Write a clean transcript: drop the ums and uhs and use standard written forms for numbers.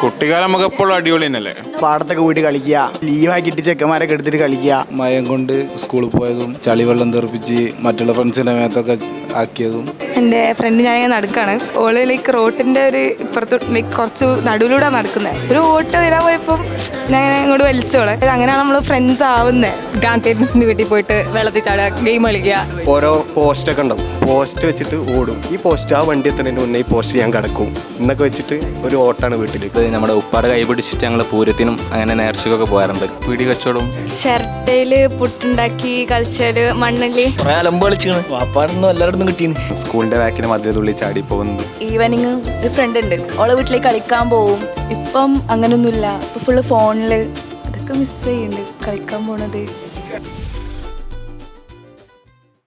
കുട്ടിക്കാലം നമുക്ക് എപ്പോഴും അടിപൊളി തന്നെയല്ലേ. പാടത്തൊക്കെ പോയിട്ട് കളിക്കുക, ലീവാക്കിയിട്ട് ചെക്കന്മാരൊക്കെ എടുത്തിട്ട് കളിക്കുക. മയം കൊണ്ട് സ്കൂളിൽ പോയതും ചളിവെള്ളം തെറിപ്പിച്ച് മറ്റുള്ള ഫ്രണ്ട്സിൻ്റെ മേത്തൊക്കെ ആക്കിയതും. എൻ്റെ ഫ്രണ്ട് ഞാനിങ്ങനെ നടക്കുകയാണ്. ഓള് ലൈക്ക് റോട്ടിൻ്റെ ഒരു ഇപ്പുറത്ത് ലൈക്ക് കുറച്ച് നടുവിലൂടെ നടക്കുന്നത്. ഒരു ഓട്ടോ വരാൻ പോയപ്പം ഞാൻ ഇങ്ങോട്ട് വലിച്ചോളെ. അങ്ങനെയാണ് നമ്മൾ ഫ്രണ്ട്സ് ആവുന്നത്. ഗ്രാൻഡ് പേരൻസിൻ്റെ വീട്ടിൽ പോയിട്ട് വെള്ളത്തിൽ ചാടുക, ഗെയിം കളിക്കുക. ഓരോ പോസ്റ്റൊക്കെ ഉണ്ടാവും, പോസ്റ്റ് വെച്ചിട്ട് ഓടും. ഈ പോസ്റ്റ് ആ വണ്ടി എത്തുന്നതിന് മുന്നേ ഈ പോസ്റ്റ് ഞാൻ കിടക്കും എന്നൊക്കെ വെച്ചിട്ട് ഒരു ഓട്ടാണ് വീട്ടിലേക്ക്. നമ്മുടെ ഉപ്പാടെ കൈ പിടിച്ചിട്ട് ഞങ്ങൾ പൂരത്തിനും അങ്ങനെ നേർച്ചക്കൊക്കെ പോകാറുണ്ട്. പീടി കച്ചവടം, ചിരട്ടയില് പുട്ടുണ്ടാക്കി കളിച്ചാല് മണ്ണില് കുറെ അലമ്പ് കളിച്ചാണ്. വാപ്പാടൊന്നും എല്ലായിടത്തും കിട്ടീന്. സ്കൂളിന്റെ ബാക്കിന് മതിൽ തുള്ളി ചാടി പോകുന്നത്. ഈവനിങ് ഒരു ഫ്രണ്ട് ഉണ്ട്, ഓളെ വീട്ടിലേക്ക് കളിക്കാൻ പോവും. ഇപ്പം അങ്ങനൊന്നുമില്ല, ഫുള്ള് ഫോണില്. അതൊക്കെ മിസ് ചെയ്യുന്നുണ്ട്, കളിക്കാൻ പോണത്.